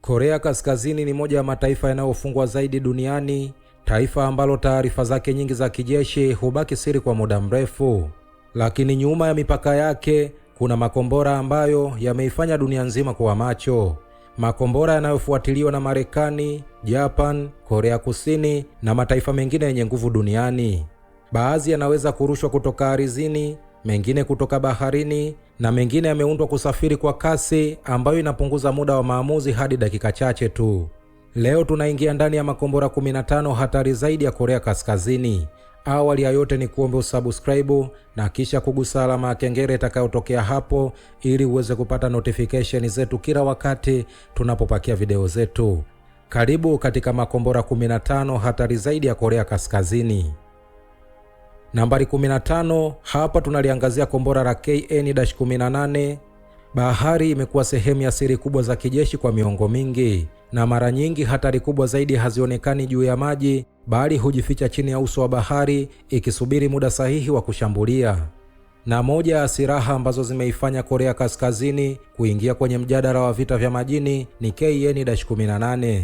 Korea Kaskazini ni moja ya mataifa yanayofungwa zaidi duniani, taifa ambalo taarifa zake nyingi za kijeshi hubaki siri kwa muda mrefu. Lakini nyuma ya mipaka yake kuna makombora ambayo yameifanya dunia nzima kuwa macho. Makombora yanayofuatiliwa na Marekani, Japan, Korea Kusini na mataifa mengine yenye nguvu duniani. Baadhi yanaweza kurushwa kutoka ardhini, mengine kutoka baharini na mengine yameundwa kusafiri kwa kasi ambayo inapunguza muda wa maamuzi hadi dakika chache tu. Leo tunaingia ndani ya makombora 15 hatari zaidi ya Korea Kaskazini. Awali ya yote ni kuombe usubscribe na kisha kugusa alama ya kengele itakayotokea hapo ili uweze kupata notification zetu kila wakati tunapopakia video zetu. Karibu katika makombora 15 hatari zaidi ya Korea Kaskazini. Nambari 15, hapa tunaliangazia kombora la KN-18. Bahari imekuwa sehemu ya siri kubwa za kijeshi kwa miongo mingi, na mara nyingi hatari kubwa zaidi hazionekani juu ya maji, bali hujificha chini ya uso wa bahari ikisubiri muda sahihi wa kushambulia. Na moja ya silaha ambazo zimeifanya Korea Kaskazini kuingia kwenye mjadala wa vita vya majini ni KN-18.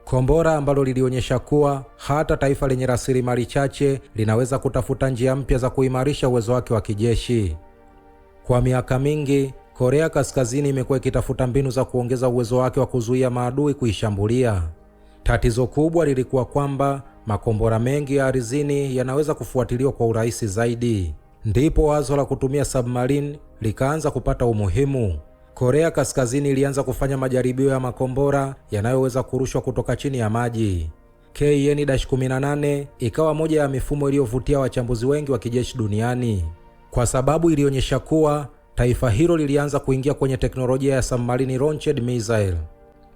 Kombora ambalo lilionyesha kuwa hata taifa lenye rasilimali chache linaweza kutafuta njia mpya za kuimarisha uwezo wake wa kijeshi. Kwa miaka mingi, Korea Kaskazini imekuwa ikitafuta mbinu za kuongeza uwezo wake wa kuzuia maadui kuishambulia. Tatizo kubwa lilikuwa kwamba makombora mengi ya ardhini yanaweza kufuatiliwa kwa urahisi zaidi. Ndipo wazo la kutumia submarine likaanza kupata umuhimu. Korea Kaskazini ilianza kufanya majaribio ya makombora yanayoweza kurushwa kutoka chini ya maji. KN-18 ikawa moja ya mifumo iliyovutia wachambuzi wengi wa kijeshi duniani, kwa sababu ilionyesha kuwa taifa hilo lilianza kuingia kwenye teknolojia ya submarine launched missile.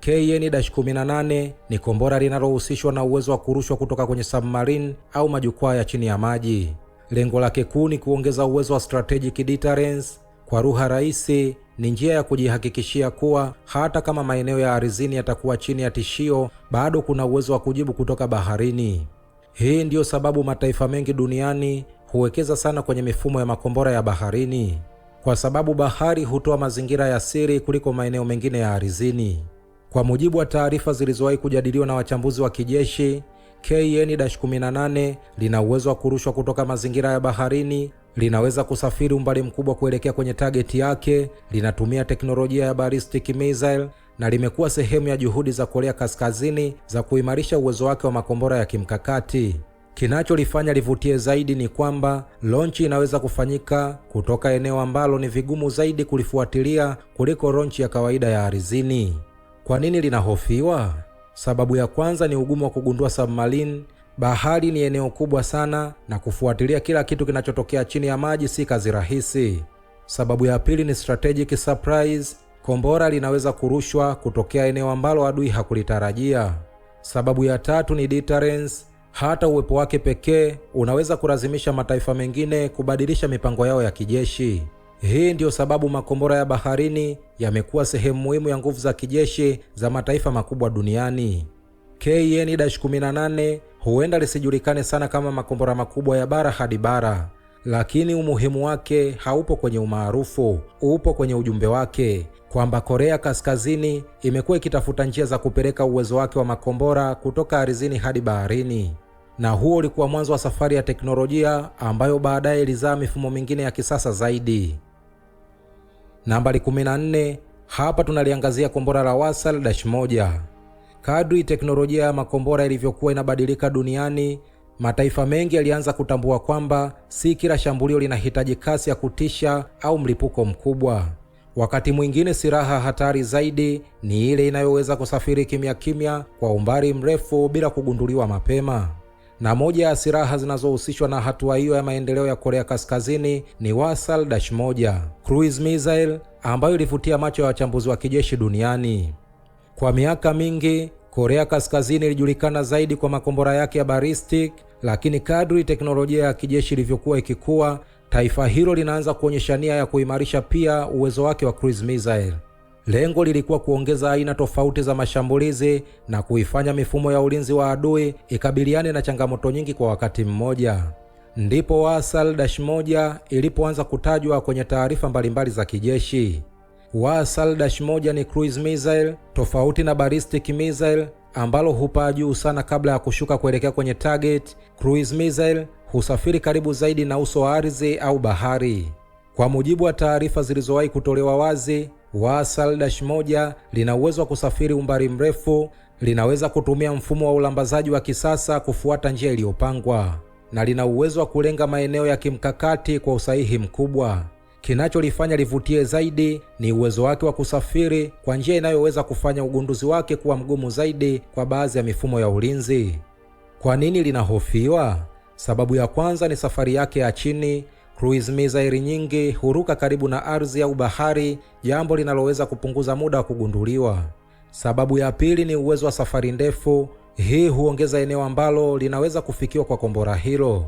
KN-18 ni kombora linalohusishwa na uwezo wa kurushwa kutoka kwenye submarine au majukwaa ya chini ya maji. Lengo lake kuu ni kuongeza uwezo wa strategic deterrence. Kwa lugha rahisi, ni njia ya kujihakikishia kuwa hata kama maeneo ya ardhini yatakuwa chini ya tishio, bado kuna uwezo wa kujibu kutoka baharini. Hii ndiyo sababu mataifa mengi duniani huwekeza sana kwenye mifumo ya makombora ya baharini, kwa sababu bahari hutoa mazingira ya siri kuliko maeneo mengine ya ardhini. Kwa mujibu wa taarifa zilizowahi kujadiliwa na wachambuzi wa kijeshi, KN-18 lina uwezo wa kurushwa kutoka mazingira ya baharini, linaweza kusafiri umbali mkubwa kuelekea kwenye target yake, linatumia teknolojia ya ballistic missile na limekuwa sehemu ya juhudi za Korea Kaskazini za kuimarisha uwezo wake wa makombora ya kimkakati. Kinacholifanya livutie zaidi ni kwamba launch inaweza kufanyika kutoka eneo ambalo ni vigumu zaidi kulifuatilia kuliko launch ya kawaida ya ardhini. Kwa nini linahofiwa? Sababu ya kwanza ni ugumu wa kugundua submarine. Bahari ni eneo kubwa sana na kufuatilia kila kitu kinachotokea chini ya maji si kazi rahisi. Sababu ya pili ni strategic surprise. Kombora linaweza kurushwa kutokea eneo ambalo adui hakulitarajia. Sababu ya tatu ni deterrence. Hata uwepo wake pekee unaweza kulazimisha mataifa mengine kubadilisha mipango yao ya kijeshi. Hii ndiyo sababu makombora ya baharini yamekuwa sehemu muhimu ya nguvu za kijeshi za mataifa makubwa duniani. KN-18 huenda lisijulikane sana kama makombora makubwa ya bara hadi bara, lakini umuhimu wake haupo kwenye umaarufu, upo kwenye ujumbe wake, kwamba Korea Kaskazini imekuwa ikitafuta njia za kupeleka uwezo wake wa makombora kutoka ardhini hadi baharini. Na huo ulikuwa mwanzo wa safari ya teknolojia ambayo baadaye ilizaa mifumo mingine ya kisasa zaidi. Nambari 14, hapa tunaliangazia kombora la Hwasal-1. Kadri teknolojia ya makombora ilivyokuwa inabadilika duniani, mataifa mengi yalianza kutambua kwamba si kila shambulio linahitaji kasi ya kutisha au mlipuko mkubwa. Wakati mwingine silaha hatari zaidi ni ile inayoweza kusafiri kimya kimya kwa umbali mrefu bila kugunduliwa mapema. Na moja ya silaha zinazohusishwa na hatua hiyo ya maendeleo ya Korea Kaskazini ni Hwasal-1 cruise missile, ambayo ilivutia macho ya wachambuzi wa kijeshi duniani. Kwa miaka mingi, Korea Kaskazini ilijulikana zaidi kwa makombora yake ya ballistic, lakini kadri teknolojia ya kijeshi ilivyokuwa ikikua, taifa hilo linaanza kuonyesha nia ya kuimarisha pia uwezo wake wa cruise missile. Lengo lilikuwa kuongeza aina tofauti za mashambulizi na kuifanya mifumo ya ulinzi wa adui ikabiliane na changamoto nyingi kwa wakati mmoja. Ndipo Hwasal-1 ilipoanza kutajwa kwenye taarifa mbalimbali za kijeshi. Hwasal-1 ni cruise missile tofauti na ballistic missile ambalo hupaa juu sana kabla ya kushuka kuelekea kwenye target. Cruise missile husafiri karibu zaidi na uso wa ardhi au bahari. Kwa mujibu wa taarifa zilizowahi kutolewa wazi, Hwasal-1 lina uwezo wa kusafiri umbali mrefu, linaweza kutumia mfumo wa ulambazaji wa kisasa kufuata njia iliyopangwa, na lina uwezo wa kulenga maeneo ya kimkakati kwa usahihi mkubwa. Kinacholifanya livutie zaidi ni uwezo wake wa kusafiri kwa njia inayoweza kufanya ugunduzi wake kuwa mgumu zaidi kwa baadhi ya mifumo ya ulinzi. Kwa nini linahofiwa? Sababu ya kwanza ni safari yake ya chini. Cruise missile nyingi huruka karibu na ardhi au bahari, jambo linaloweza kupunguza muda wa kugunduliwa. Sababu ya pili ni uwezo wa safari ndefu. Hii huongeza eneo ambalo linaweza kufikiwa kwa kombora hilo.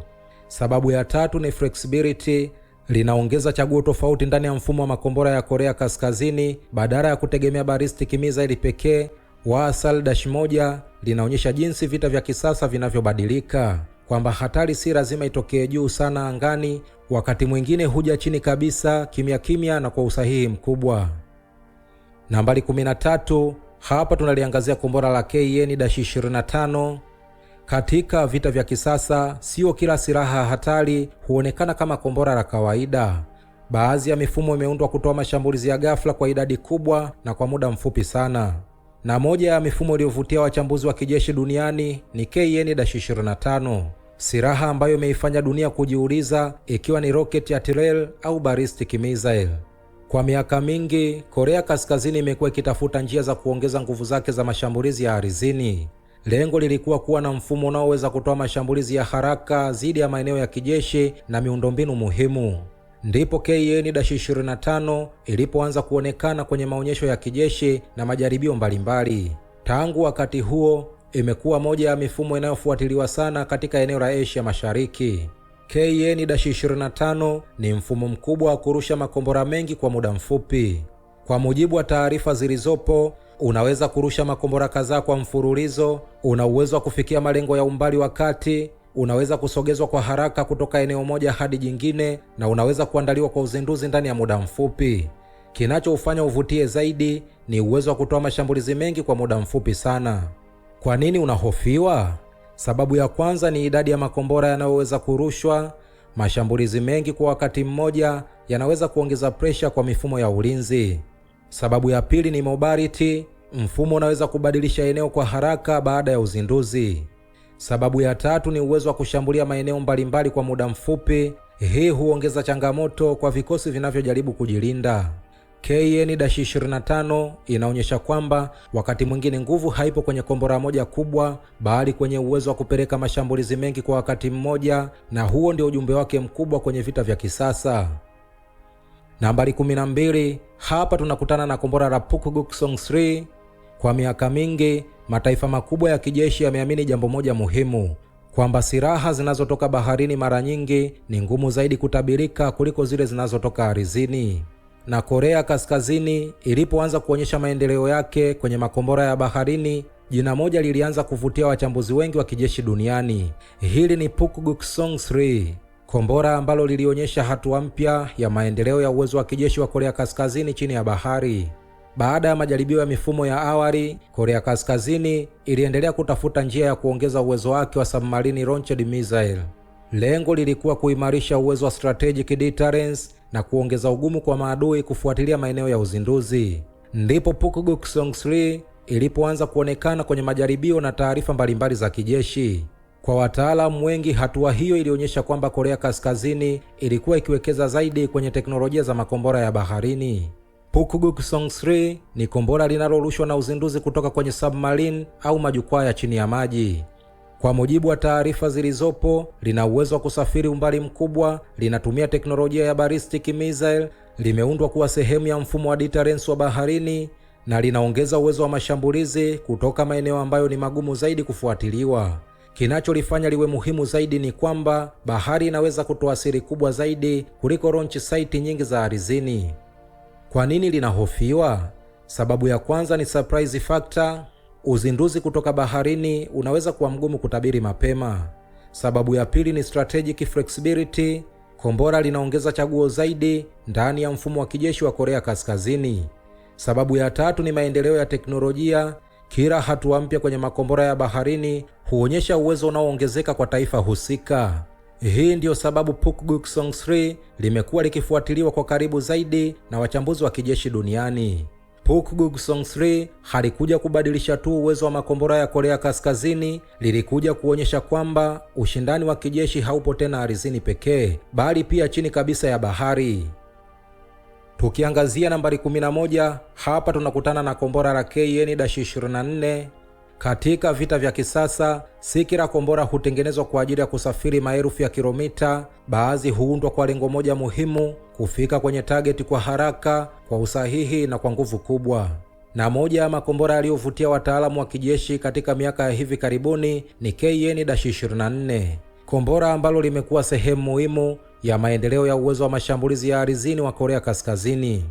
Sababu ya tatu ni flexibility. Linaongeza chaguo tofauti ndani ya mfumo wa makombora ya Korea Kaskazini badala ya kutegemea ballistic missile pekee. Hwasal-1 linaonyesha jinsi vita vya kisasa vinavyobadilika, kwamba hatari si lazima itokee juu sana angani, wakati mwingine huja chini kabisa, kimya kimya na kwa usahihi mkubwa. Nambari 13, hapa tunaliangazia kombora la KN-25. Katika vita vya kisasa, sio kila silaha hatari huonekana kama kombora la kawaida. Baadhi ya mifumo imeundwa kutoa mashambulizi ya ghafla kwa idadi kubwa na kwa muda mfupi sana. Na moja ya mifumo iliyovutia wachambuzi wa kijeshi duniani ni KN-25, silaha ambayo imeifanya dunia kujiuliza ikiwa ni rocket artillery au ballistic missile. Kwa miaka mingi, Korea Kaskazini imekuwa ikitafuta njia za kuongeza nguvu zake za mashambulizi ya ardhini. Lengo lilikuwa kuwa na mfumo unaoweza kutoa mashambulizi ya haraka dhidi ya maeneo ya kijeshi na miundombinu muhimu. Ndipo KN-25 ilipoanza kuonekana kwenye maonyesho ya kijeshi na majaribio mbalimbali. Tangu wakati huo, imekuwa moja ya mifumo inayofuatiliwa sana katika eneo la Asia Mashariki. KN-25 ni mfumo mkubwa wa kurusha makombora mengi kwa muda mfupi. Kwa mujibu wa taarifa zilizopo, unaweza kurusha makombora kadhaa kwa mfululizo, una uwezo wa kufikia malengo ya umbali wa kati, unaweza kusogezwa kwa haraka kutoka eneo moja hadi jingine, na unaweza kuandaliwa kwa uzinduzi ndani ya muda mfupi. Kinachoufanya uvutie zaidi ni uwezo wa kutoa mashambulizi mengi kwa muda mfupi sana. Kwa nini unahofiwa? Sababu ya kwanza ni idadi ya makombora yanayoweza kurushwa. Mashambulizi mengi kwa wakati mmoja yanaweza kuongeza presha kwa mifumo ya ulinzi. Sababu ya pili ni mobility. Mfumo unaweza kubadilisha eneo kwa haraka baada ya uzinduzi. Sababu ya tatu ni uwezo wa kushambulia maeneo mbalimbali kwa muda mfupi. Hii huongeza changamoto kwa vikosi vinavyojaribu kujilinda. KN-25 inaonyesha kwamba wakati mwingine nguvu haipo kwenye kombora moja kubwa, bali kwenye uwezo wa kupeleka mashambulizi mengi kwa wakati mmoja, na huo ndio ujumbe wake mkubwa kwenye vita vya kisasa. Nambari 12, hapa tunakutana na kombora la Pukguksong-3. Kwa miaka mingi, mataifa makubwa ya kijeshi yameamini jambo moja muhimu, kwamba silaha zinazotoka baharini mara nyingi ni ngumu zaidi kutabirika kuliko zile zinazotoka ardhini. Na Korea Kaskazini ilipoanza kuonyesha maendeleo yake kwenye makombora ya baharini, jina moja lilianza kuvutia wachambuzi wengi wa kijeshi duniani. Hili ni Pukguksong-3, kombora ambalo lilionyesha hatua mpya ya maendeleo ya uwezo wa kijeshi wa Korea Kaskazini chini ya bahari. Baada ya majaribio ya mifumo ya awali, Korea Kaskazini iliendelea kutafuta njia ya kuongeza uwezo wake wa submarine launched missile. Lengo lilikuwa kuimarisha uwezo wa strategic deterrence na kuongeza ugumu kwa maadui kufuatilia maeneo ya uzinduzi. Ndipo Pukguksong-3 ilipoanza kuonekana kwenye majaribio na taarifa mbalimbali za kijeshi. Kwa wataalamu wengi, hatua hiyo ilionyesha kwamba Korea Kaskazini ilikuwa ikiwekeza zaidi kwenye teknolojia za makombora ya baharini. Pukguksong-3 ni kombora linalorushwa na uzinduzi kutoka kwenye submarine au majukwaa ya chini ya maji. Kwa mujibu wa taarifa zilizopo, lina uwezo wa kusafiri umbali mkubwa, linatumia teknolojia ya ballistic missile, limeundwa kuwa sehemu ya mfumo wa deterrence wa baharini, na linaongeza uwezo wa mashambulizi kutoka maeneo ambayo ni magumu zaidi kufuatiliwa. Kinacholifanya liwe muhimu zaidi ni kwamba bahari inaweza kutoa siri kubwa zaidi kuliko launch site nyingi za ardhini. Kwa nini linahofiwa? Sababu ya kwanza ni surprise factor. Uzinduzi kutoka baharini unaweza kuwa mgumu kutabiri mapema. Sababu ya pili ni strategic flexibility. Kombora linaongeza chaguo zaidi ndani ya mfumo wa kijeshi wa Korea Kaskazini. Sababu ya tatu ni maendeleo ya teknolojia. Kila hatua mpya kwenye makombora ya baharini huonyesha uwezo unaoongezeka kwa taifa husika. Hii ndiyo sababu Pukguksong 3 limekuwa likifuatiliwa kwa karibu zaidi na wachambuzi wa kijeshi duniani. Pukguksong 3 halikuja kubadilisha tu uwezo wa makombora ya Korea Kaskazini, lilikuja kuonyesha kwamba ushindani wa kijeshi haupo tena ardhini pekee, bali pia chini kabisa ya bahari. Tukiangazia nambari 11, hapa tunakutana na kombora la KN-24. Katika vita vya kisasa, si kila kombora hutengenezwa kwa ajili ya kusafiri maelfu ya kilomita. Baadhi huundwa kwa lengo moja muhimu: kufika kwenye target kwa haraka, kwa usahihi na kwa nguvu kubwa. Na moja ya makombora yaliyovutia wataalamu wa kijeshi katika miaka ya hivi karibuni ni KN-24, kombora ambalo limekuwa sehemu muhimu ya maendeleo ya uwezo wa mashambulizi ya ardhini wa Korea Kaskazini.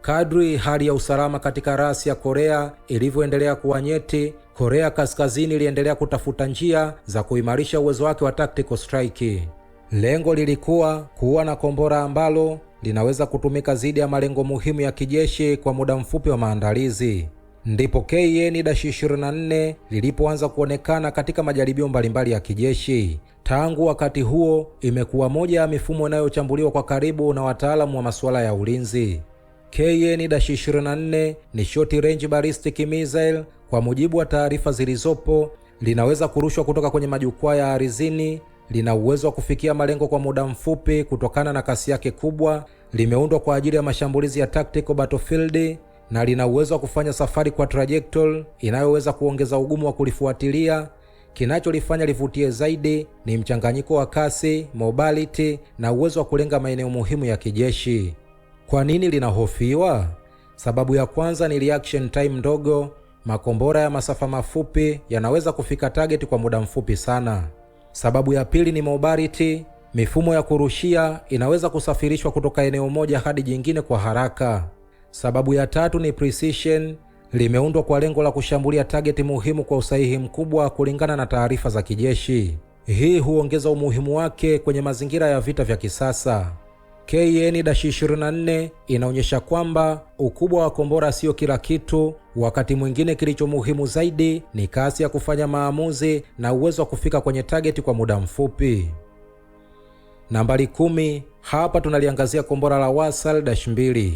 Kadri hali ya usalama katika rasi ya Korea ilivyoendelea kuwa nyeti, Korea Kaskazini iliendelea kutafuta njia za kuimarisha uwezo wake wa tactical strike. Lengo lilikuwa kuwa na kombora ambalo linaweza kutumika dhidi ya malengo muhimu ya kijeshi kwa muda mfupi wa maandalizi. Ndipo KN-24 lilipoanza kuonekana katika majaribio mbalimbali ya kijeshi. Tangu wakati huo, imekuwa moja ya mifumo inayochambuliwa kwa karibu na wataalamu wa masuala ya ulinzi. KN-24 ni short range ballistic missile. Kwa mujibu wa taarifa zilizopo, linaweza kurushwa kutoka kwenye majukwaa ya ardhini. Lina uwezo wa kufikia malengo kwa muda mfupi kutokana na kasi yake kubwa. Limeundwa kwa ajili ya mashambulizi ya tactical battlefield na lina uwezo wa kufanya safari kwa trajectory inayoweza kuongeza ugumu wa kulifuatilia. Kinacholifanya livutie zaidi ni mchanganyiko wa kasi, mobility na uwezo wa kulenga maeneo muhimu ya kijeshi. Kwa nini linahofiwa? Sababu ya kwanza ni reaction time ndogo. Makombora ya masafa mafupi yanaweza kufika target kwa muda mfupi sana. Sababu ya pili ni mobility. Mifumo ya kurushia inaweza kusafirishwa kutoka eneo moja hadi jingine kwa haraka. Sababu ya tatu ni precision. Limeundwa kwa lengo la kushambulia target muhimu kwa usahihi mkubwa kulingana na taarifa za kijeshi. Hii huongeza umuhimu wake kwenye mazingira ya vita vya kisasa. KN-24 inaonyesha kwamba ukubwa wa kombora sio kila kitu. Wakati mwingine kilicho muhimu zaidi ni kasi ya kufanya maamuzi na uwezo wa kufika kwenye target kwa muda mfupi. Nambari 10, hapa tunaliangazia kombora la Hwasal-2.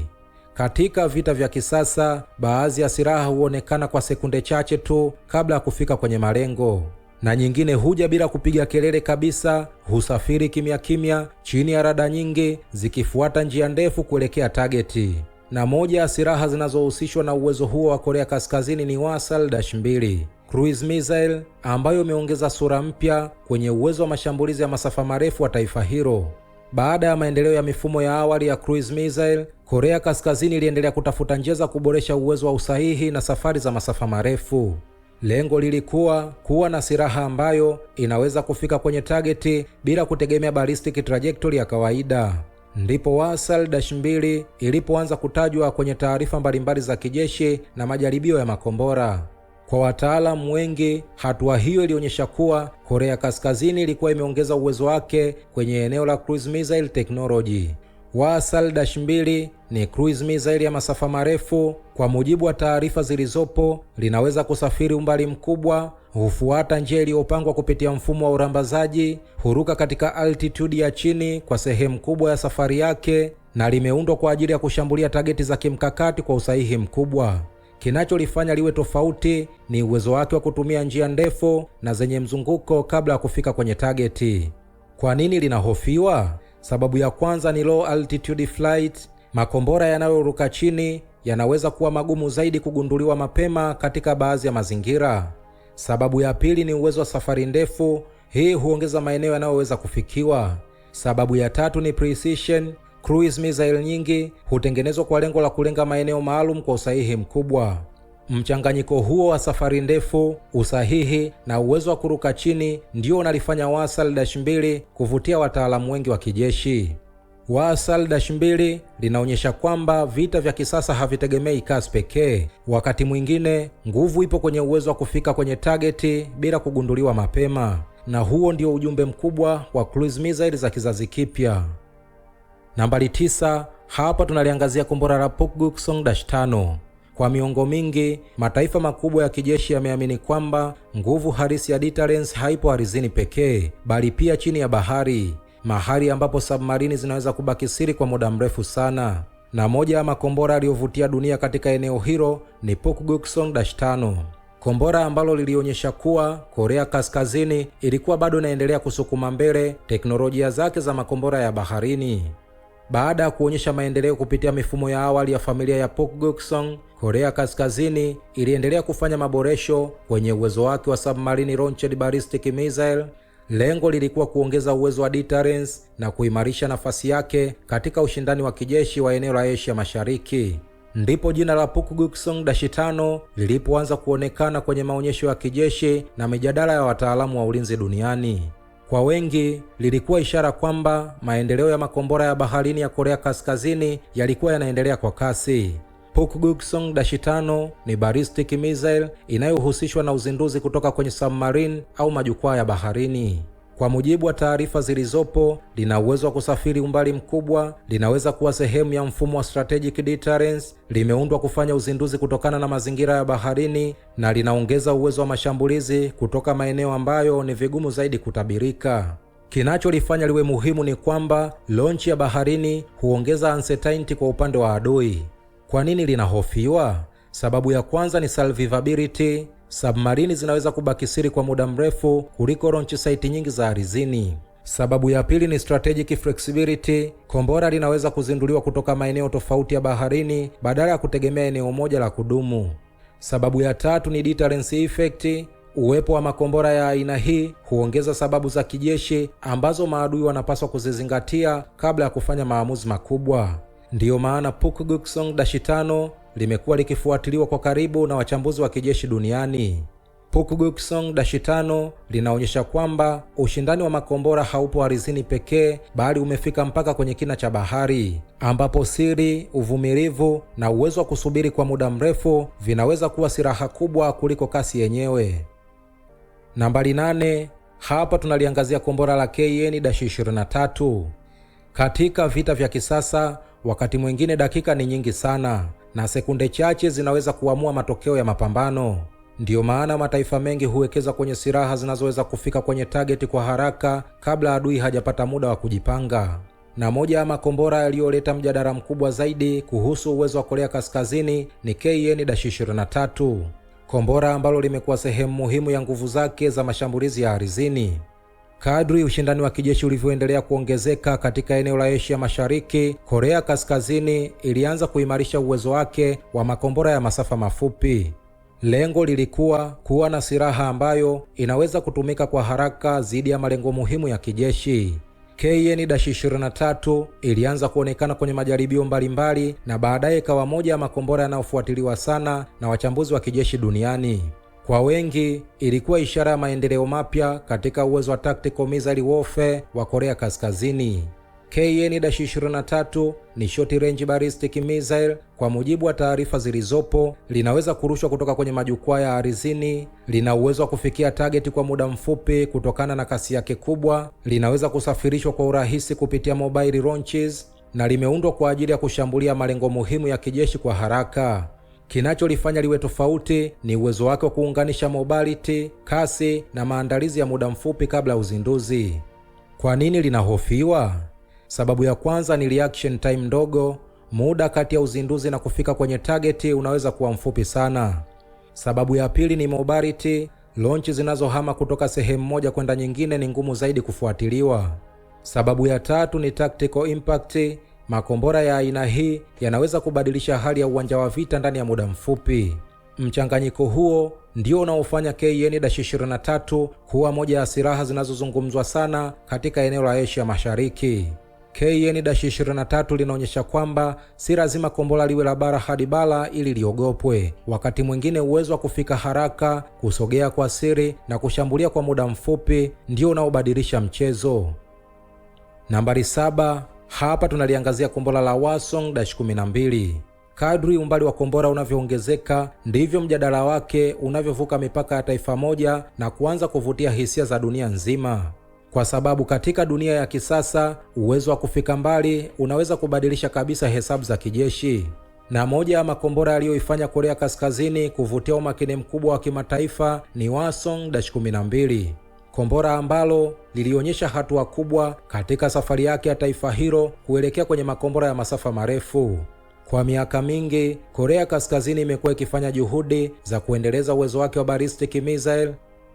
Katika vita vya kisasa, baadhi ya silaha huonekana kwa sekunde chache tu kabla ya kufika kwenye malengo, na nyingine huja bila kupiga kelele kabisa, husafiri kimya kimya chini ya rada nyingi zikifuata njia ndefu kuelekea targeti. Na moja ya silaha zinazohusishwa na uwezo huo wa Korea Kaskazini ni Hwasal-2 cruise missile, ambayo imeongeza sura mpya kwenye uwezo wa mashambulizi ya masafa marefu wa taifa hilo. Baada ya maendeleo ya mifumo ya awali ya cruise missile, Korea Kaskazini iliendelea kutafuta njia za kuboresha uwezo wa usahihi na safari za masafa marefu. Lengo lilikuwa kuwa na silaha ambayo inaweza kufika kwenye targeti bila kutegemea ballistic trajectory ya kawaida. Ndipo Hwasal-2 ilipoanza kutajwa kwenye taarifa mbalimbali za kijeshi na majaribio ya makombora. Kwa wataalamu wengi, hatua hiyo ilionyesha kuwa Korea Kaskazini ilikuwa imeongeza uwezo wake kwenye eneo la cruise missile technology. Hwasal-2 ni cruise missile ya masafa marefu. Kwa mujibu wa taarifa zilizopo, linaweza kusafiri umbali mkubwa, hufuata njia iliyopangwa kupitia mfumo wa urambazaji, huruka katika altitude ya chini kwa sehemu kubwa ya safari yake, na limeundwa kwa ajili ya kushambulia tageti za kimkakati kwa usahihi mkubwa. Kinacholifanya liwe tofauti ni uwezo wake wa kutumia njia ndefu na zenye mzunguko kabla ya kufika kwenye targeti. Kwa nini linahofiwa? Sababu ya kwanza ni low altitude flight. Makombora yanayoruka chini yanaweza kuwa magumu zaidi kugunduliwa mapema katika baadhi ya mazingira. Sababu ya pili ni uwezo wa safari ndefu. Hii huongeza maeneo yanayoweza kufikiwa. Sababu ya tatu ni precision. Cruise missile nyingi hutengenezwa kwa lengo la kulenga maeneo maalum kwa usahihi mkubwa. Mchanganyiko huo wa safari ndefu, usahihi na uwezo wa kuruka chini ndio unalifanya Hwasal-2 kuvutia wataalamu wengi wa kijeshi. Hwasal-2 linaonyesha kwamba vita vya kisasa havitegemei kasi pekee. Wakati mwingine nguvu ipo kwenye uwezo wa kufika kwenye targeti bila kugunduliwa mapema, na huo ndio ujumbe mkubwa wa cruise missile za kizazi kipya. Nambari 9, hapa tunaliangazia kombora la Pukguksong-5. Kwa miongo mingi, mataifa makubwa ya kijeshi yameamini kwamba nguvu halisi ya deterrence haipo ardhini pekee, bali pia chini ya bahari, mahali ambapo submarini zinaweza kubaki siri kwa muda mrefu sana. Na moja ya makombora yaliyovutia dunia katika eneo hilo ni Pukguksong-5, kombora ambalo lilionyesha kuwa Korea Kaskazini ilikuwa bado inaendelea kusukuma mbele teknolojia zake za makombora ya baharini. Baada ya kuonyesha maendeleo kupitia mifumo ya awali ya familia ya Pukguksong, Korea Kaskazini iliendelea kufanya maboresho kwenye uwezo wake wa submarine launched ballistic missile. Lengo lilikuwa kuongeza uwezo wa deterrence na kuimarisha nafasi yake katika ushindani wa kijeshi wa eneo la Asia Mashariki. Ndipo jina la Pukguksong-5 lilipoanza kuonekana kwenye maonyesho ya kijeshi na mijadala ya wataalamu wa ulinzi duniani. Kwa wengi, lilikuwa ishara kwamba maendeleo ya makombora ya baharini ya Korea Kaskazini yalikuwa yanaendelea kwa kasi. Pukguksong-5 ni ballistic missile inayohusishwa na uzinduzi kutoka kwenye submarine au majukwaa ya baharini. Kwa mujibu wa taarifa zilizopo, lina uwezo wa kusafiri umbali mkubwa, linaweza kuwa sehemu ya mfumo wa strategic deterrence, limeundwa kufanya uzinduzi kutokana na mazingira ya baharini, na linaongeza uwezo wa mashambulizi kutoka maeneo ambayo ni vigumu zaidi kutabirika. Kinacholifanya liwe muhimu ni kwamba launch ya baharini huongeza uncertainty kwa upande wa adui. Kwa nini linahofiwa? Sababu ya kwanza ni survivability. Submarini zinaweza kubaki siri kwa muda mrefu kuliko launch site nyingi za ardhini. Sababu ya pili ni strategic flexibility. Kombora linaweza kuzinduliwa kutoka maeneo tofauti ya baharini badala ya kutegemea eneo moja la kudumu. Sababu ya tatu ni deterrence effect. Uwepo wa makombora ya aina hii huongeza sababu za kijeshi ambazo maadui wanapaswa kuzizingatia kabla ya kufanya maamuzi makubwa. Ndiyo maana Pukguksong-5 limekuwa likifuatiliwa kwa karibu na wachambuzi wa kijeshi duniani. Pukguksong-5 linaonyesha kwamba ushindani wa makombora haupo ardhini pekee, bali umefika mpaka kwenye kina cha bahari, ambapo siri, uvumilivu na uwezo wa kusubiri kwa muda mrefu vinaweza kuwa silaha kubwa kuliko kasi yenyewe. Nambari 8, hapa tunaliangazia kombora la KN-23. Katika vita vya kisasa, wakati mwingine dakika ni nyingi sana na sekunde chache zinaweza kuamua matokeo ya mapambano. Ndiyo maana mataifa mengi huwekeza kwenye silaha zinazoweza kufika kwenye target kwa haraka kabla adui hajapata muda wa kujipanga. Na moja ya makombora yaliyoleta mjadala mkubwa zaidi kuhusu uwezo wa Korea Kaskazini ni KN-23, kombora ambalo limekuwa sehemu muhimu ya nguvu zake za mashambulizi ya ardhini. Kadri ushindani wa kijeshi ulivyoendelea kuongezeka katika eneo la Asia Mashariki, Korea Kaskazini ilianza kuimarisha uwezo wake wa makombora ya masafa mafupi. Lengo lilikuwa kuwa na silaha ambayo inaweza kutumika kwa haraka dhidi ya malengo muhimu ya kijeshi. KN-23 ilianza kuonekana kwenye majaribio mbalimbali na baadaye ikawa moja ya makombora yanayofuatiliwa sana na wachambuzi wa kijeshi duniani. Kwa wengi, ilikuwa ishara ya maendeleo mapya katika uwezo wa tactical missile warfare wa Korea Kaskazini. KN-23 ni short range ballistic missile. Kwa mujibu wa taarifa zilizopo, linaweza kurushwa kutoka kwenye majukwaa ya ardhini, lina uwezo wa kufikia target kwa muda mfupi kutokana na kasi yake kubwa, linaweza kusafirishwa kwa urahisi kupitia mobile launches, na limeundwa kwa ajili ya kushambulia malengo muhimu ya kijeshi kwa haraka. Kinacholifanya liwe tofauti ni uwezo wake wa kuunganisha mobility, kasi na maandalizi ya muda mfupi kabla ya uzinduzi. Kwa nini linahofiwa? Sababu ya kwanza ni reaction time ndogo. Muda kati ya uzinduzi na kufika kwenye target unaweza kuwa mfupi sana. Sababu ya pili ni mobility. Launch zinazohama kutoka sehemu moja kwenda nyingine ni ngumu zaidi kufuatiliwa. Sababu ya tatu ni tactical impact. Makombora ya aina hii yanaweza kubadilisha hali ya uwanja wa vita ndani ya muda mfupi. Mchanganyiko huo ndio unaofanya KN-23 kuwa moja ya silaha zinazozungumzwa sana katika eneo la Asia Mashariki. KN-23 linaonyesha kwamba si lazima kombora liwe la bara hadi bara ili liogopwe. Wakati mwingine uwezo wa kufika haraka, kusogea kwa siri na kushambulia kwa muda mfupi ndio unaobadilisha mchezo. Nambari 7, hapa tunaliangazia kombora la Hwasong-12. Kadri umbali wa kombora unavyoongezeka, ndivyo mjadala wake unavyovuka mipaka ya taifa moja na kuanza kuvutia hisia za dunia nzima. Kwa sababu katika dunia ya kisasa, uwezo wa kufika mbali unaweza kubadilisha kabisa hesabu za kijeshi. Na moja ya makombora yaliyoifanya Korea Kaskazini kuvutia umakini mkubwa wa kimataifa ni Hwasong-12, kombora ambalo lilionyesha hatua kubwa katika safari yake ya taifa hilo kuelekea kwenye makombora ya masafa marefu. Kwa miaka mingi, Korea Kaskazini imekuwa ikifanya juhudi za kuendeleza uwezo wake wa ballistic missile.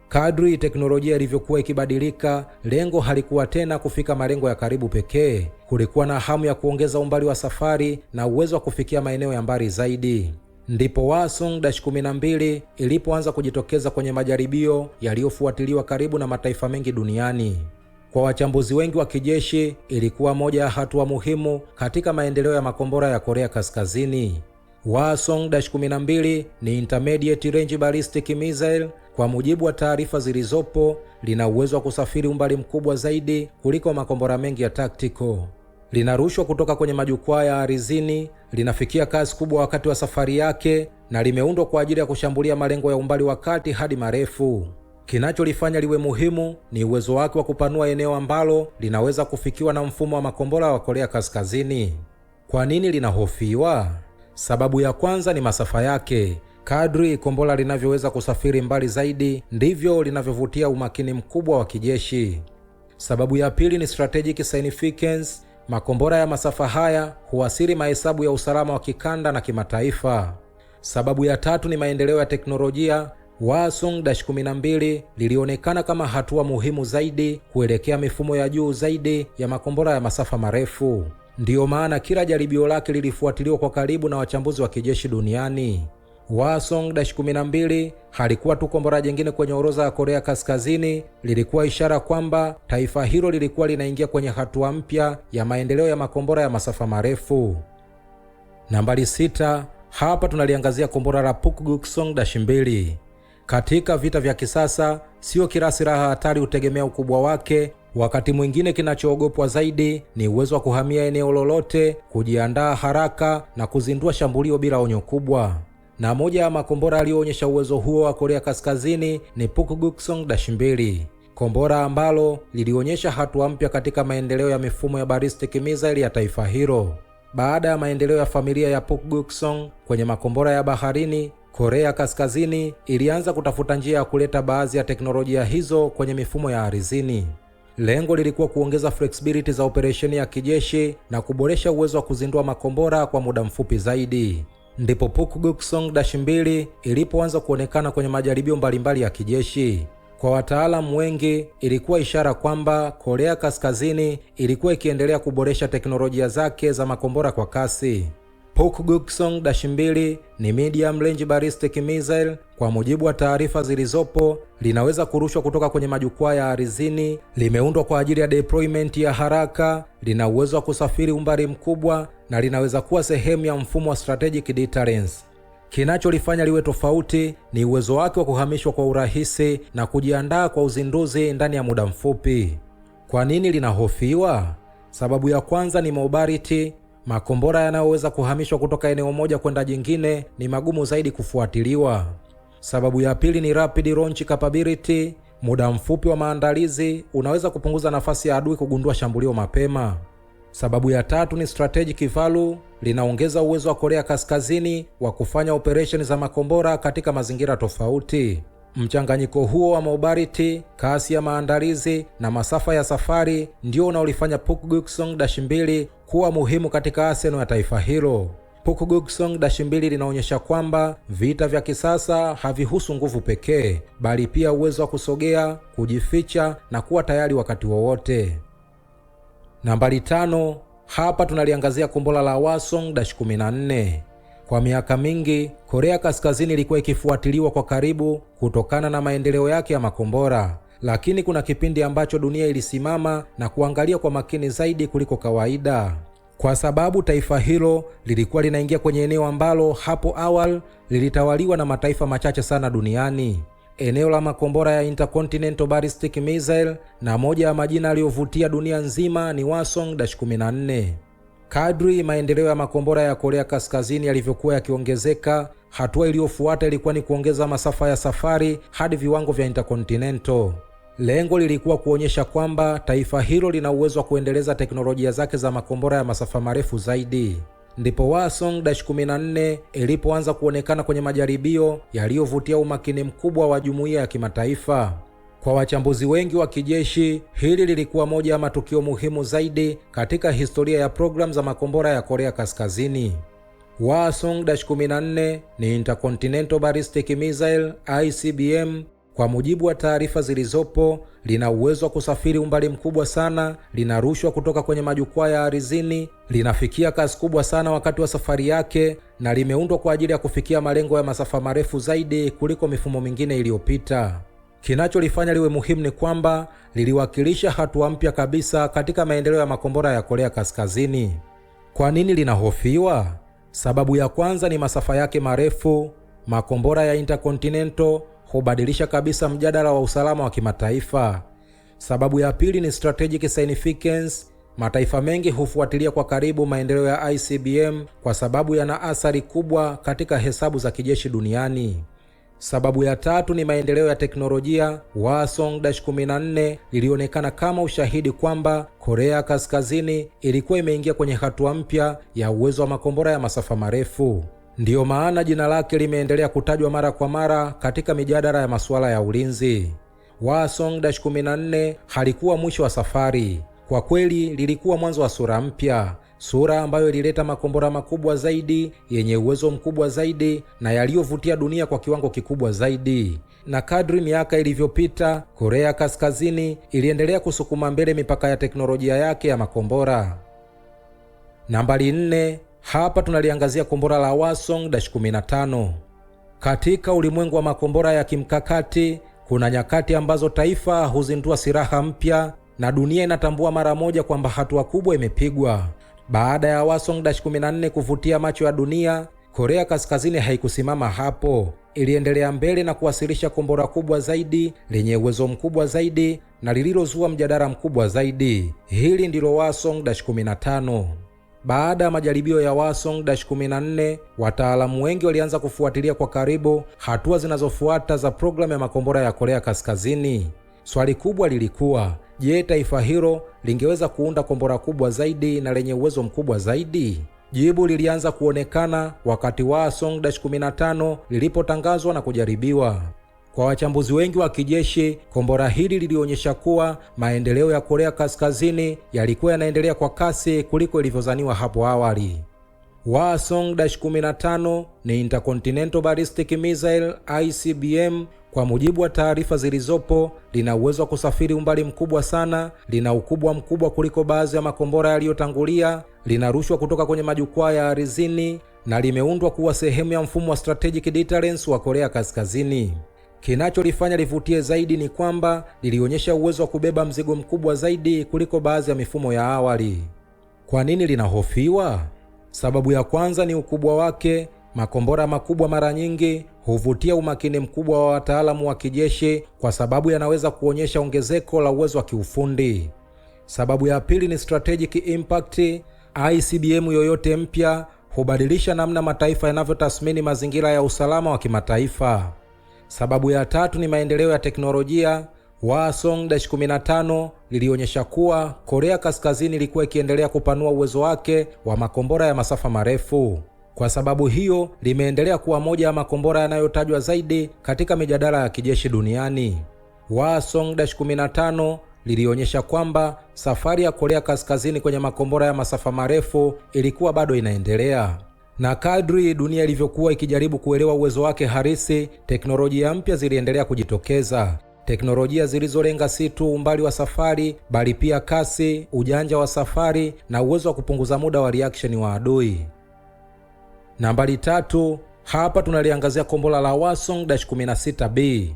Kadri teknolojia ilivyokuwa ikibadilika, lengo halikuwa tena kufika malengo ya karibu pekee. Kulikuwa na hamu ya kuongeza umbali wa safari na uwezo wa kufikia maeneo ya mbali zaidi. Ndipo Hwasong-12 ilipoanza kujitokeza kwenye majaribio yaliyofuatiliwa karibu na mataifa mengi duniani. Kwa wachambuzi wengi wa kijeshi, ilikuwa moja ya hatua muhimu katika maendeleo ya makombora ya Korea Kaskazini. Hwasong-12 ni intermediate range ballistic missile. Kwa mujibu wa taarifa zilizopo, lina uwezo wa kusafiri umbali mkubwa zaidi kuliko makombora mengi ya tactical. Linarushwa kutoka kwenye majukwaa ya ardhini, linafikia kasi kubwa wakati wa safari yake, na limeundwa kwa ajili ya kushambulia malengo ya umbali wa kati hadi marefu. Kinacholifanya liwe muhimu ni uwezo wake wa kupanua eneo ambalo linaweza kufikiwa na mfumo wa makombora wa Korea Kaskazini. Kwa nini linahofiwa? Sababu ya kwanza ni masafa yake. Kadri kombora linavyoweza kusafiri mbali zaidi, ndivyo linavyovutia umakini mkubwa wa kijeshi. Sababu ya pili ni strategic significance. Makombora ya masafa haya huathiri mahesabu ya usalama wa kikanda na kimataifa. Sababu ya tatu ni maendeleo ya teknolojia. Hwasong-12 lilionekana kama hatua muhimu zaidi kuelekea mifumo ya juu zaidi ya makombora ya masafa marefu. Ndiyo maana kila jaribio lake lilifuatiliwa kwa karibu na wachambuzi wa kijeshi duniani. Hwasong-12 halikuwa tu kombora jingine kwenye orodha ya Korea Kaskazini, lilikuwa ishara kwamba taifa hilo lilikuwa linaingia kwenye hatua mpya ya maendeleo ya makombora ya masafa marefu. Nambari 6, hapa tunaliangazia kombora la Pukguksong-2. Katika vita vya kisasa, sio kila silaha hatari hutegemea ukubwa wake. Wakati mwingine kinachoogopwa zaidi ni uwezo wa kuhamia eneo lolote, kujiandaa haraka na kuzindua shambulio bila onyo kubwa. Na moja ya makombora yaliyoonyesha uwezo huo wa Korea Kaskazini ni Pukguksong-2, kombora ambalo lilionyesha hatua mpya katika maendeleo ya mifumo ya ballistic missile ya taifa hilo. Baada ya maendeleo ya familia ya Pukguksong kwenye makombora ya baharini, Korea Kaskazini ilianza kutafuta njia ya kuleta baadhi ya teknolojia hizo kwenye mifumo ya ardhini. Lengo lilikuwa kuongeza flexibility za operesheni ya kijeshi na kuboresha uwezo wa kuzindua makombora kwa muda mfupi zaidi. Ndipo Pukguksong-2 ilipoanza kuonekana kwenye majaribio mbalimbali ya kijeshi. Kwa wataalamu wengi, ilikuwa ishara kwamba Korea Kaskazini ilikuwa ikiendelea kuboresha teknolojia zake za makombora kwa kasi. Pukguksong-2 ni medium range ballistic missile. Kwa mujibu wa taarifa zilizopo, linaweza kurushwa kutoka kwenye majukwaa ya ardhini, limeundwa kwa ajili ya deployment ya haraka, lina uwezo wa kusafiri umbali mkubwa na linaweza kuwa sehemu ya mfumo wa strategic deterrence. Kinacholifanya liwe tofauti ni uwezo wake wa kuhamishwa kwa urahisi na kujiandaa kwa uzinduzi ndani ya muda mfupi. Kwa nini linahofiwa? Sababu ya kwanza ni mobility. Makombora yanayoweza kuhamishwa kutoka eneo moja kwenda jingine ni magumu zaidi kufuatiliwa. Sababu ya pili ni rapid launch capability. Muda mfupi wa maandalizi unaweza kupunguza nafasi ya adui kugundua shambulio mapema. Sababu ya tatu ni strategic value. Linaongeza uwezo wa Korea Kaskazini wa kufanya operesheni za makombora katika mazingira tofauti. Mchanganyiko huo wa mobility, kasi ya maandalizi na masafa ya safari ndio unaolifanya Pukguksong-2 kuwa muhimu katika arsenal ya taifa hilo. Pukguksong-2 linaonyesha kwamba vita vya kisasa havihusu nguvu pekee, bali pia uwezo wa kusogea, kujificha na kuwa tayari wakati wowote. Nambari 5, hapa tunaliangazia kombora la Hwasong-14. Kwa miaka mingi, Korea Kaskazini ilikuwa ikifuatiliwa kwa karibu kutokana na maendeleo yake ya makombora, lakini kuna kipindi ambacho dunia ilisimama na kuangalia kwa makini zaidi kuliko kawaida. Kwa sababu taifa hilo lilikuwa linaingia kwenye eneo ambalo hapo awali lilitawaliwa na mataifa machache sana duniani. Eneo la makombora ya intercontinental ballistic missile, na moja ya majina yaliyovutia dunia nzima ni Hwasong-14. Kadri maendeleo ya makombora ya Korea Kaskazini yalivyokuwa yakiongezeka, hatua iliyofuata ilikuwa ni kuongeza masafa ya safari hadi viwango vya intercontinental. Lengo lilikuwa kuonyesha kwamba taifa hilo lina uwezo wa kuendeleza teknolojia zake za makombora ya masafa marefu zaidi. ndipo Hwasong-14 ilipoanza kuonekana kwenye majaribio yaliyovutia umakini mkubwa wa jumuiya ya kimataifa. Kwa wachambuzi wengi wa kijeshi, hili lilikuwa moja ya matukio muhimu zaidi katika historia ya programu za makombora ya Korea Kaskazini. Hwasong-14 ni Intercontinental Ballistic Missile ICBM. Kwa mujibu wa taarifa zilizopo, lina uwezo wa kusafiri umbali mkubwa sana, linarushwa kutoka kwenye majukwaa ya ardhini, linafikia kasi kubwa sana wakati wa safari yake, na limeundwa kwa ajili ya kufikia malengo ya masafa marefu zaidi kuliko mifumo mingine iliyopita. Kinacholifanya liwe muhimu ni kwamba liliwakilisha hatua mpya kabisa katika maendeleo ya makombora ya Korea Kaskazini. Kwa nini linahofiwa? Sababu ya kwanza ni masafa yake marefu. Makombora ya Intercontinental hubadilisha kabisa mjadala wa usalama wa kimataifa. Sababu ya pili ni strategic significance. Mataifa mengi hufuatilia kwa karibu maendeleo ya ICBM kwa sababu yana athari kubwa katika hesabu za kijeshi duniani. Sababu ya tatu ni maendeleo ya teknolojia. Hwasong-14 ilionekana kama ushahidi kwamba Korea Kaskazini ilikuwa imeingia kwenye hatua mpya ya uwezo wa makombora ya masafa marefu. Ndiyo maana jina lake limeendelea kutajwa mara kwa mara katika mijadala ya masuala ya ulinzi. Hwasong-14 halikuwa mwisho wa safari. Kwa kweli lilikuwa mwanzo wa sura mpya, sura ambayo ilileta makombora makubwa zaidi, yenye uwezo mkubwa zaidi na yaliyovutia dunia kwa kiwango kikubwa zaidi. Na kadri miaka ilivyopita, Korea Kaskazini iliendelea kusukuma mbele mipaka ya teknolojia yake ya makombora. Nambari 4, hapa tunaliangazia kombora la Hwasong-15. Katika ulimwengu wa makombora ya kimkakati, kuna nyakati ambazo taifa huzindua silaha mpya na dunia inatambua mara moja kwamba hatua kubwa imepigwa. Baada ya Hwasong-14 kuvutia macho ya dunia, Korea Kaskazini haikusimama hapo. Iliendelea mbele na kuwasilisha kombora kubwa zaidi, lenye uwezo mkubwa zaidi na lililozua mjadala mkubwa zaidi. Hili ndilo Hwasong-15. Baada ya majaribio ya Hwasong-14, wataalamu wengi walianza kufuatilia kwa karibu hatua zinazofuata za programu ya makombora ya Korea Kaskazini. Swali kubwa lilikuwa, je, taifa hilo lingeweza kuunda kombora kubwa zaidi na lenye uwezo mkubwa zaidi? Jibu lilianza kuonekana wakati Hwasong-15 lilipotangazwa na kujaribiwa. Kwa wachambuzi wengi wa kijeshi, kombora hili lilionyesha kuwa maendeleo ya Korea Kaskazini yalikuwa yanaendelea kwa kasi kuliko ilivyozaniwa hapo awali. Hwasong-15 ni Intercontinental Ballistic Missile ICBM. Kwa mujibu wa taarifa zilizopo, lina uwezo wa kusafiri umbali mkubwa sana, lina ukubwa mkubwa kuliko baadhi ya makombora yaliyotangulia, linarushwa kutoka kwenye majukwaa ya ardhini na limeundwa kuwa sehemu ya mfumo wa strategic deterrence wa Korea Kaskazini. Kinacholifanya livutie zaidi ni kwamba lilionyesha uwezo wa kubeba mzigo mkubwa zaidi kuliko baadhi ya mifumo ya awali. Kwa nini linahofiwa? Sababu ya kwanza ni ukubwa wake. Makombora makubwa mara nyingi huvutia umakini mkubwa wa wataalamu wa kijeshi kwa sababu yanaweza kuonyesha ongezeko la uwezo wa kiufundi. Sababu ya pili ni strategic impact. ICBM yoyote mpya hubadilisha namna mataifa yanavyotathmini mazingira ya usalama wa kimataifa. Sababu ya tatu ni maendeleo ya teknolojia. Hwasong-15 lilionyesha kuwa Korea Kaskazini ilikuwa ikiendelea kupanua uwezo wake wa makombora ya masafa marefu. Kwa sababu hiyo, limeendelea kuwa moja ya makombora yanayotajwa zaidi katika mijadala ya kijeshi duniani. Hwasong-15 lilionyesha kwamba safari ya Korea Kaskazini kwenye makombora ya masafa marefu ilikuwa bado inaendelea. Na kadri dunia ilivyokuwa ikijaribu kuelewa uwezo wake halisi, teknolojia mpya ziliendelea kujitokeza. Teknolojia zilizolenga si tu umbali wa safari, bali pia kasi, ujanja wa safari na uwezo wa kupunguza muda wa reaction wa adui. Nambari 3, hapa tunaliangazia kombora la Hwasong-16B.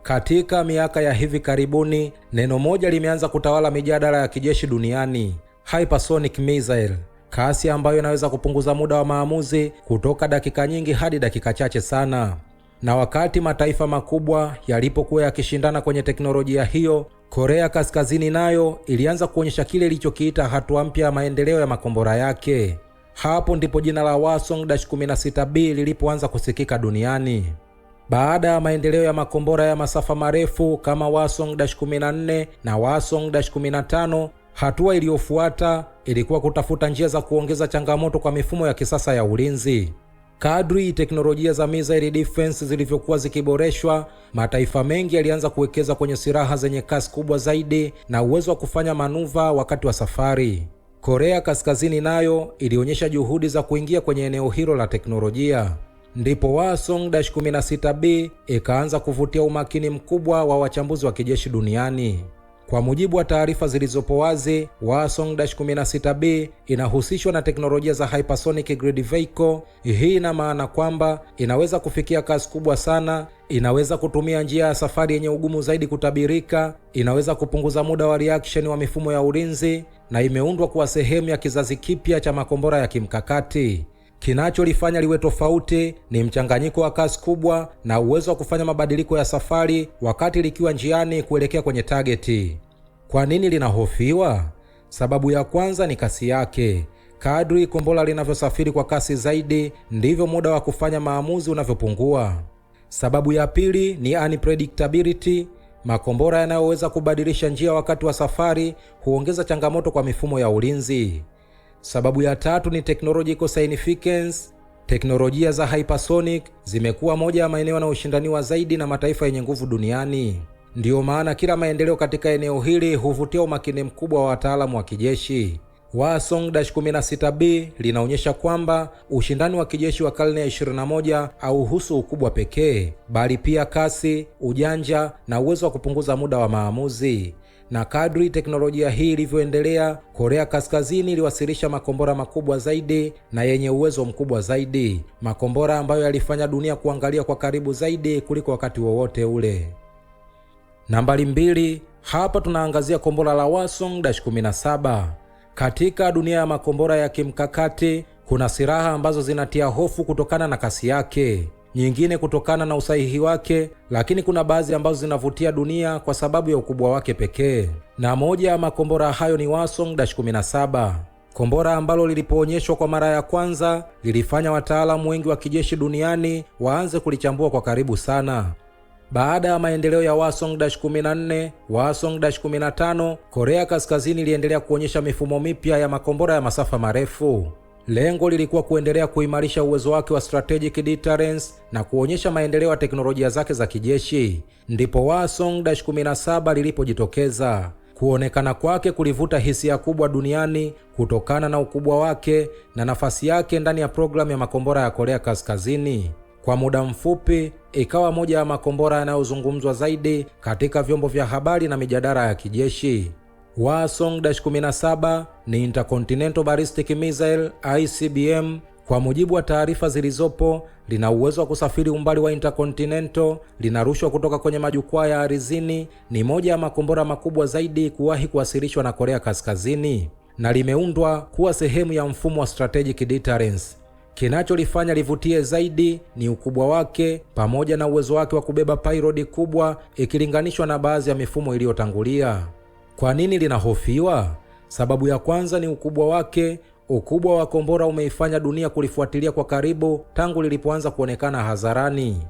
Katika miaka ya hivi karibuni, neno moja limeanza kutawala mijadala ya kijeshi duniani: hypersonic missile. Kasi ambayo inaweza kupunguza muda wa maamuzi kutoka dakika nyingi hadi dakika chache sana. Na wakati mataifa makubwa yalipokuwa yakishindana kwenye teknolojia hiyo, Korea Kaskazini nayo ilianza kuonyesha kile ilichokiita hatua mpya ya maendeleo ya makombora yake. Hapo ndipo jina la Hwasong-16B lilipoanza kusikika duniani. Baada ya maendeleo ya makombora ya masafa marefu kama Hwasong-14 na Hwasong-15, Hatua iliyofuata ilikuwa kutafuta njia za kuongeza changamoto kwa mifumo ya kisasa ya ulinzi. Kadri teknolojia za missile defense zilivyokuwa zikiboreshwa, mataifa mengi yalianza kuwekeza kwenye silaha zenye kasi kubwa zaidi na uwezo wa kufanya manuva wakati wa safari. Korea Kaskazini nayo ilionyesha juhudi za kuingia kwenye eneo hilo la teknolojia. Ndipo Hwasong-16B ikaanza kuvutia umakini mkubwa wa wachambuzi wa kijeshi duniani. Kwa mujibu wa taarifa zilizopo wazi, Hwasong-16B inahusishwa na teknolojia za hypersonic grid vehicle. Hii ina maana kwamba inaweza kufikia kasi kubwa sana, inaweza kutumia njia ya safari yenye ugumu zaidi kutabirika, inaweza kupunguza muda wa reaction wa mifumo ya ulinzi, na imeundwa kuwa sehemu ya kizazi kipya cha makombora ya kimkakati. Kinacholifanya liwe tofauti ni mchanganyiko wa kasi kubwa na uwezo wa kufanya mabadiliko ya safari wakati likiwa njiani kuelekea kwenye targeti. Kwa nini linahofiwa? Sababu ya kwanza ni kasi yake. Kadri kombora linavyosafiri kwa kasi zaidi, ndivyo muda wa kufanya maamuzi unavyopungua. Sababu ya pili ni unpredictability. Makombora yanayoweza kubadilisha njia wakati wa safari huongeza changamoto kwa mifumo ya ulinzi. Sababu ya tatu ni technological significance. Teknolojia za hypersonic zimekuwa moja ya maeneo yanayoshindaniwa zaidi na mataifa yenye nguvu duniani. Ndiyo maana kila maendeleo katika eneo hili huvutia umakini mkubwa wa wataalamu wa kijeshi. Hwasong-16B linaonyesha kwamba ushindani wa kijeshi wa karne ya 21 hauhusu ukubwa pekee, bali pia kasi, ujanja na uwezo wa kupunguza muda wa maamuzi. Na kadri teknolojia hii ilivyoendelea, Korea Kaskazini iliwasilisha makombora makubwa zaidi na yenye uwezo mkubwa zaidi, makombora ambayo yalifanya dunia kuangalia kwa karibu zaidi kuliko wakati wowote ule. Nambari 2, hapa tunaangazia kombora la Hwasong-17. Katika dunia ya makombora ya kimkakati, kuna silaha ambazo zinatia hofu kutokana na kasi yake, nyingine kutokana na usahihi wake, lakini kuna baadhi ambazo zinavutia dunia kwa sababu ya ukubwa wake pekee. Na moja ya makombora hayo ni Hwasong-17. Kombora ambalo lilipoonyeshwa kwa mara ya kwanza lilifanya wataalamu wengi wa kijeshi duniani waanze kulichambua kwa karibu sana. Baada ya maendeleo ya Hwasong-14, Hwasong-15, Korea Kaskazini iliendelea kuonyesha mifumo mipya ya makombora ya masafa marefu. Lengo lilikuwa kuendelea kuimarisha uwezo wake wa strategic deterrence na kuonyesha maendeleo ya teknolojia zake za kijeshi. Ndipo Hwasong-17 lilipojitokeza. Kuonekana kwake kulivuta hisia kubwa duniani kutokana na ukubwa wake na nafasi yake ndani ya programu ya makombora ya Korea Kaskazini. Kwa muda mfupi, ikawa moja ya makombora yanayozungumzwa zaidi katika vyombo vya habari na mijadala ya kijeshi. Hwasong-17 ni Intercontinental Ballistic Missile ICBM. Kwa mujibu wa taarifa zilizopo, lina uwezo wa kusafiri umbali wa intercontinental, linarushwa kutoka kwenye majukwaa ya ardhini, ni moja ya makombora makubwa zaidi kuwahi kuwasilishwa na Korea Kaskazini, na limeundwa kuwa sehemu ya mfumo wa strategic deterrence. Kinacholifanya livutie zaidi ni ukubwa wake pamoja na uwezo wake wa kubeba payload kubwa ikilinganishwa na baadhi ya mifumo iliyotangulia. Kwa nini linahofiwa? Sababu ya kwanza ni ukubwa wake. Ukubwa wa kombora umeifanya dunia kulifuatilia kwa karibu tangu lilipoanza kuonekana hadharani.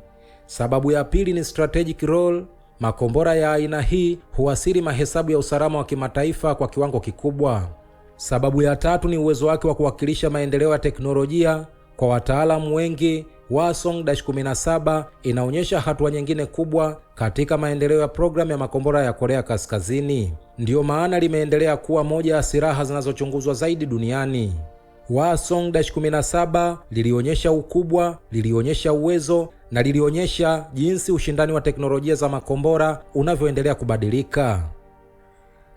Sababu ya pili ni strategic role. Makombora ya aina hii huasiri mahesabu ya usalama wa kimataifa kwa kiwango kikubwa. Sababu ya tatu ni uwezo wake wa kuwakilisha maendeleo ya teknolojia. Kwa wataalamu wengi, Hwasong-17 inaonyesha hatua nyingine kubwa katika maendeleo ya programu ya makombora ya Korea Kaskazini. Ndiyo maana limeendelea kuwa moja ya silaha zinazochunguzwa zaidi duniani. Hwasong-17 lilionyesha ukubwa, lilionyesha uwezo na lilionyesha jinsi ushindani wa teknolojia za makombora unavyoendelea kubadilika.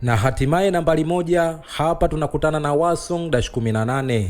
Na hatimaye nambari 1, hapa tunakutana na Hwasong-18.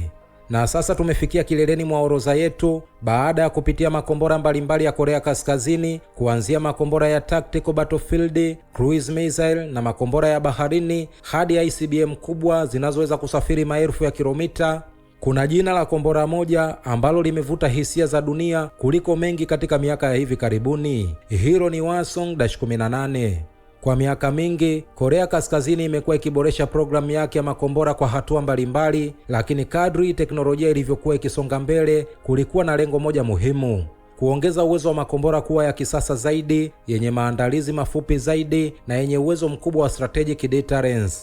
Na sasa tumefikia kileleni mwa orodha yetu baada ya kupitia makombora mbalimbali ya Korea Kaskazini, kuanzia makombora ya tactical battlefield, cruise missile na makombora ya baharini hadi ICBM kubwa zinazoweza kusafiri maelfu ya kilomita. Kuna jina la kombora moja ambalo limevuta hisia za dunia kuliko mengi katika miaka ya hivi karibuni. Hilo ni Hwasong-18. Kwa miaka mingi, Korea Kaskazini imekuwa ikiboresha programu yake ya makombora kwa hatua mbalimbali, lakini kadri teknolojia ilivyokuwa ikisonga mbele, kulikuwa na lengo moja muhimu: kuongeza uwezo wa makombora kuwa ya kisasa zaidi, yenye maandalizi mafupi zaidi na yenye uwezo mkubwa wa strategic deterrence.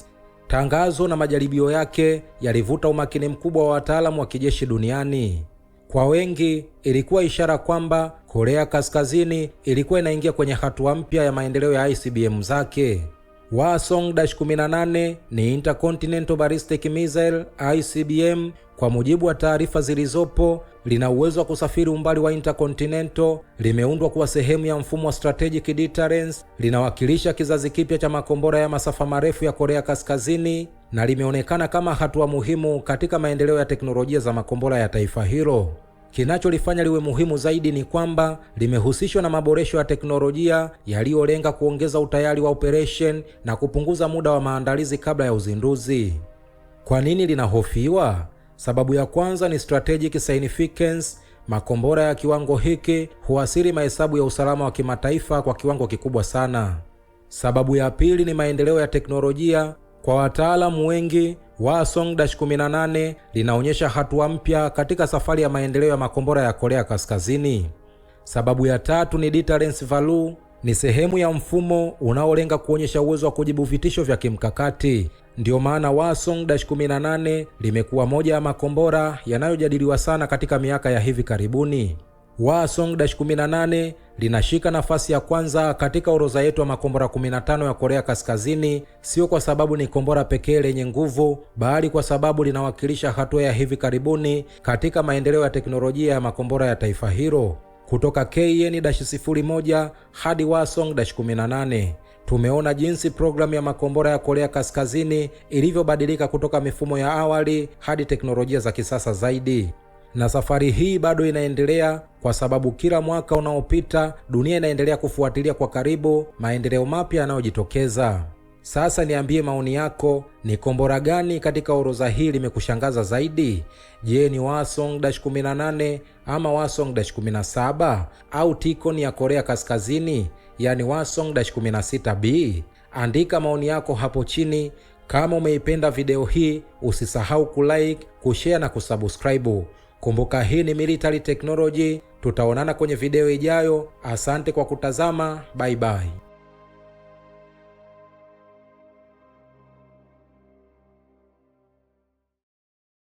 Tangazo na majaribio yake yalivuta umakini mkubwa wa wataalamu wa kijeshi duniani. Kwa wengi, ilikuwa ishara kwamba Korea Kaskazini ilikuwa inaingia kwenye hatua mpya ya maendeleo ya ICBM zake. Hwasong-18 ni Intercontinental Ballistic Missile ICBM. Kwa mujibu wa taarifa zilizopo, lina uwezo wa kusafiri umbali wa intercontinental, limeundwa kuwa sehemu ya mfumo wa strategic deterrence, linawakilisha kizazi kipya cha makombora ya masafa marefu ya Korea Kaskazini na limeonekana kama hatua muhimu katika maendeleo ya teknolojia za makombora ya taifa hilo. Kinacholifanya liwe muhimu zaidi ni kwamba limehusishwa na maboresho ya teknolojia yaliyolenga kuongeza utayari wa operation na kupunguza muda wa maandalizi kabla ya uzinduzi. Kwa nini linahofiwa? Sababu ya kwanza ni strategic significance. Makombora ya kiwango hiki huathiri mahesabu ya usalama wa kimataifa kwa kiwango kikubwa sana. Sababu ya pili ni maendeleo ya teknolojia. Kwa wataalamu wengi, Hwasong-18 linaonyesha hatua mpya katika safari ya maendeleo ya makombora ya Korea Kaskazini. Sababu ya tatu ni deterrence value. Ni sehemu ya mfumo unaolenga kuonyesha uwezo wa kujibu vitisho vya kimkakati. Ndio maana Hwasong-18 limekuwa moja ya makombora yanayojadiliwa sana katika miaka ya hivi karibuni. Hwasong-18 linashika nafasi ya kwanza katika orodha yetu ya makombora 15 ya Korea Kaskazini, sio kwa sababu ni kombora pekee lenye nguvu, bali kwa sababu linawakilisha hatua ya hivi karibuni katika maendeleo ya teknolojia ya makombora ya taifa hilo. Kutoka KN-01 hadi Hwasong-18, tumeona jinsi programu ya makombora ya Korea Kaskazini ilivyobadilika kutoka mifumo ya awali hadi teknolojia za kisasa zaidi. Na safari hii bado inaendelea kwa sababu kila mwaka unaopita dunia inaendelea kufuatilia kwa karibu maendeleo mapya yanayojitokeza. Sasa niambie maoni yako, ni kombora gani katika orodha hii limekushangaza zaidi? Je, ni Hwasong-18 ama Hwasong-17 au TICON ya Korea Kaskazini, yani Hwasong-16B? Andika maoni yako hapo chini. Kama umeipenda video hii, usisahau kulike, kushare na kusubscribe. Kumbuka hii ni Military Technology. Tutaonana kwenye video ijayo. Asante kwa kutazama. Bye bye.